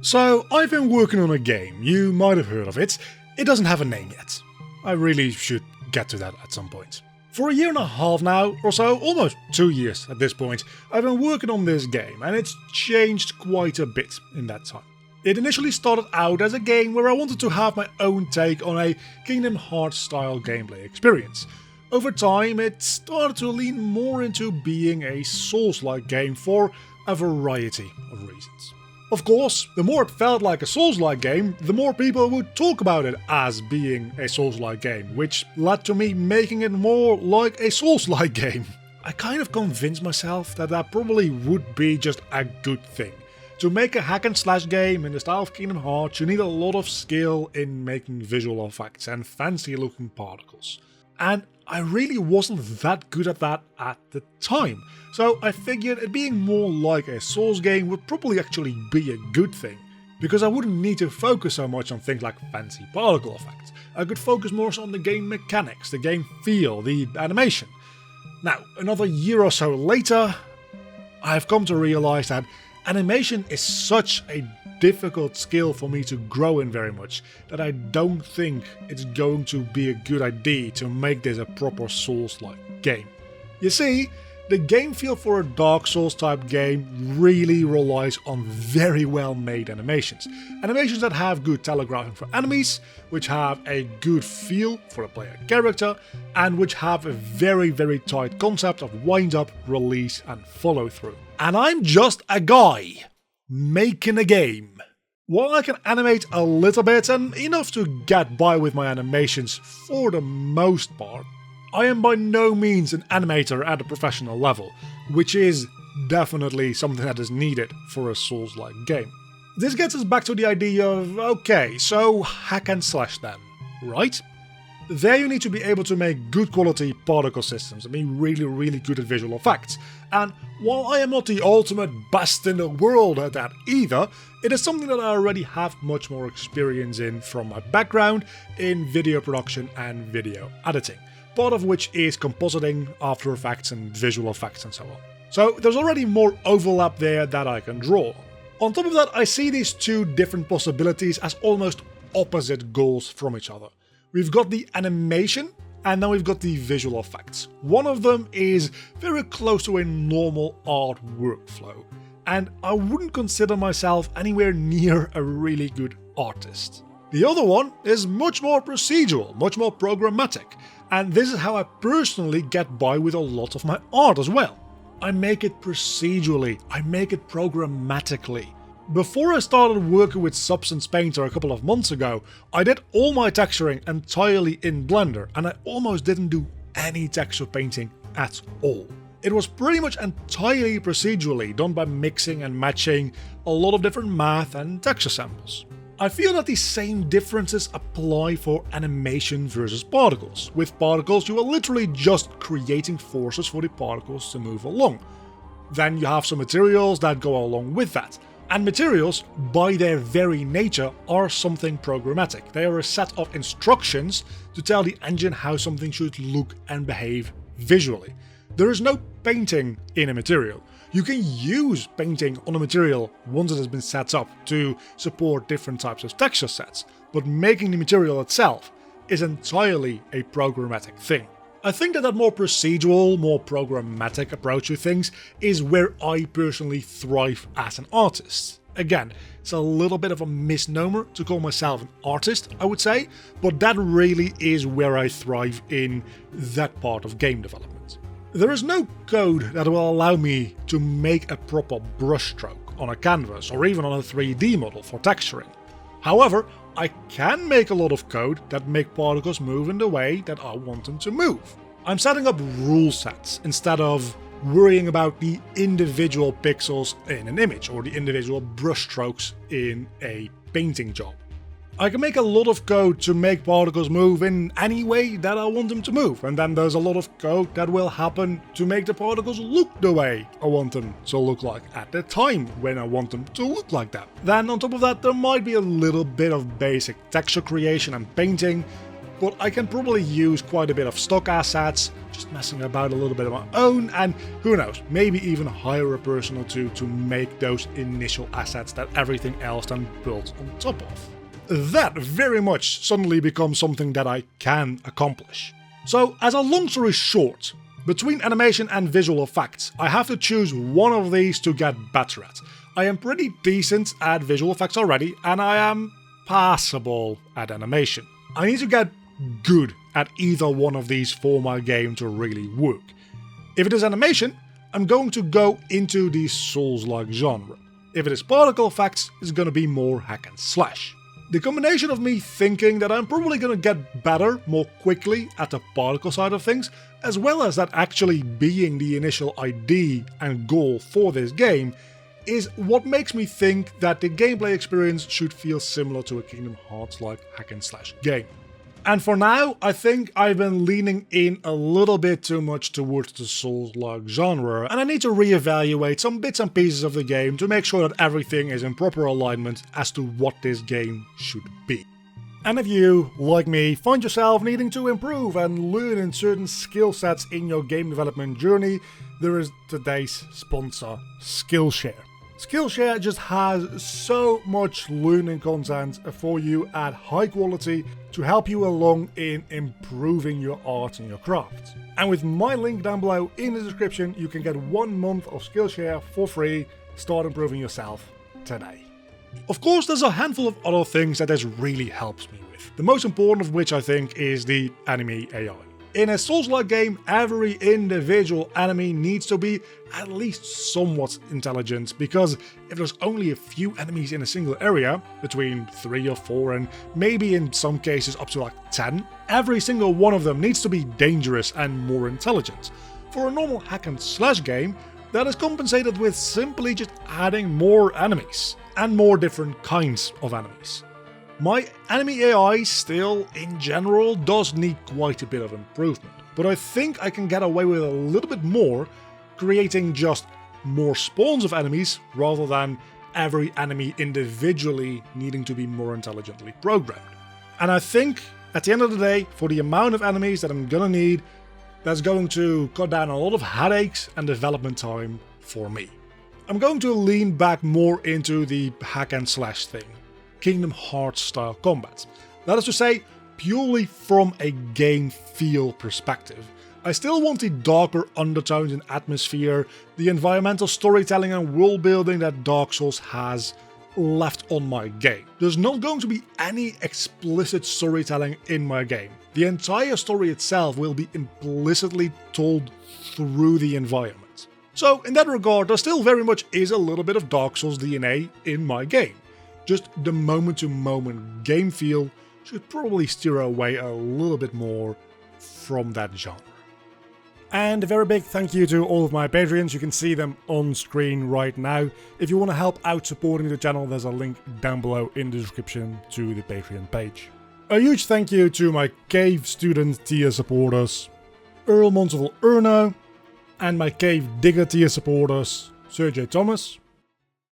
So, I've been working on a game, you might have heard of it. It doesn't have a name yet. I really should get to that at some point. For a year and a half now, or so, almost 2 years at this point, I've been working on this game, and it's changed quite a bit in that time. It initially started out as a game where I wanted to have my own take on a Kingdom Hearts style gameplay experience. Over time, it started to lean more into being a Souls-like game for a variety of reasons. Of course, the more it felt like a Souls-like game, the more people would talk about it as being a Souls-like game, which led to me making it more like a Souls-like game. I kind of convinced myself that that probably would be just a good thing. To make a hack and slash game in the style of Kingdom Hearts, you need a lot of skill in making visual effects and fancy looking particles. And I really wasn't that good at that at the time, so I figured it being more like a Souls game would probably actually be a good thing, because I wouldn't need to focus so much on things like fancy particle effects. I could focus more on the game mechanics, the game feel, the animation. Now, another year or so later, I've come to realize that animation is such a difficult skill for me to grow in very much that I don't think it's going to be a good idea to make this a proper Souls-like game. You see, the game feel for a Dark Souls type game really relies on very well made animations. Animations that have good telegraphing for enemies, which have a good feel for the player character, and which have a very tight concept of wind up, release and follow through. And I'm just a guy making a game. While I can animate a little bit and enough to get by with my animations for the most part, I am by no means an animator at a professional level, which is definitely something that is needed for a Souls-like game. This gets us back to the idea of, okay, so hack and slash then, right? There you need to be able to make good quality particle systems and be really good at visual effects. And while I am not the ultimate best in the world at that either, it is something that I already have much more experience in from my background in video production and video editing, part of which is compositing, After Effects and visual effects and so on. So there's already more overlap there that I can draw. On top of that, I see these two different possibilities as almost opposite goals from each other. We've got the animation, and now we've got the visual effects. One of them is very close to a normal art workflow, and I wouldn't consider myself anywhere near a really good artist. The other one is much more procedural, much more programmatic, and this is how I personally get by with a lot of my art as well. I make it procedurally, I make it programmatically. Before I started working with Substance Painter a couple of months ago, I did all my texturing entirely in Blender, and I almost didn't do any texture painting at all. It was pretty much entirely procedurally, done by mixing and matching a lot of different math and texture samples. I feel that these same differences apply for animation versus particles. With particles, you are literally just creating forces for the particles to move along. Then you have some materials that go along with that. And materials, by their very nature, are something programmatic. They are a set of instructions to tell the engine how something should look and behave visually. There is no painting in a material. You can use painting on a material once it has been set up to support different types of texture sets, but making the material itself is entirely a programmatic thing. I think that more procedural, more programmatic approach to things is where I personally thrive as an artist. Again, it's a little bit of a misnomer to call myself an artist, I would say, but that really is where I thrive in that part of game development. There is no code that will allow me to make a proper brushstroke on a canvas or even on a 3D model for texturing. However, I can make a lot of code that make particles move in the way that I want them to move. I'm setting up rule sets instead of worrying about the individual pixels in an image or the individual brushstrokes in a painting job. I can make a lot of code to make particles move in any way that I want them to move, and then there's a lot of code that will happen to make the particles look the way I want them to look like at the time when I want them to look like that. Then on top of that, there might be a little bit of basic texture creation and painting, but I can probably use quite a bit of stock assets, just messing about a little bit of my own, and who knows, maybe even hire a person or two to make those initial assets that everything else then builds on top of. That very much suddenly becomes something that I can accomplish. So, as a long story short, between animation and visual effects, I have to choose one of these to get better at. I am pretty decent at visual effects already, and I am passable at animation. I need to get good at either one of these for my game to really work. If it is animation, I'm going to go into the Souls-like genre. If it is particle effects, it's going to be more hack and slash. The combination of me thinking that I'm probably going to get better more quickly at the particle side of things, as well as that actually being the initial idea and goal for this game, is what makes me think that the gameplay experience should feel similar to a Kingdom Hearts-like hack and slash game. And for now, I think I've been leaning in a little bit too much towards the Souls-like genre, and I need to reevaluate some bits and pieces of the game to make sure that everything is in proper alignment as to what this game should be. And if you, like me, find yourself needing to improve and learn in certain skill sets in your game development journey, there is today's sponsor, Skillshare. Skillshare just has so much learning content for you at high quality to help you along in improving your art and your craft. And with my link down below in the description, you can get 1 month of Skillshare for free. Start improving yourself today. Of course, there's a handful of other things that this really helps me with. The most important of which I think is the enemy AI. In a Souls-like game, every individual enemy needs to be at least somewhat intelligent, because if there's only a few enemies in a single area, between 3 or 4 and maybe in some cases up to like 10, every single one of them needs to be dangerous and more intelligent. For a normal hack and slash game, that is compensated with simply just adding more enemies, and more different kinds of enemies. My enemy AI still, in general, does need quite a bit of improvement, but I think I can get away with a little bit more, creating just more spawns of enemies rather than every enemy individually needing to be more intelligently programmed. And I think, at the end of the day, for the amount of enemies that I'm gonna need, that's going to cut down a lot of headaches and development time for me. I'm going to lean back more into the hack and slash thing. Kingdom Hearts style combat. That is to say, purely from a game feel perspective. I still want the darker undertones and atmosphere, the environmental storytelling and world building that Dark Souls has left on my game. There's not going to be any explicit storytelling in my game. The entire story itself will be implicitly told through the environment. So in that regard, there still very much is a little bit of Dark Souls DNA in my game. Just the moment-to-moment game feel should probably steer away a little bit more from that genre. And a very big thank you to all of my Patreons. You can see them on screen right now. If you want to help out supporting the channel, there's a link down below in the description to the Patreon page. A huge thank you to my Cave Student tier supporters, Earl Monseval Erno, and my Cave Digger tier supporters, Sergey Thomas,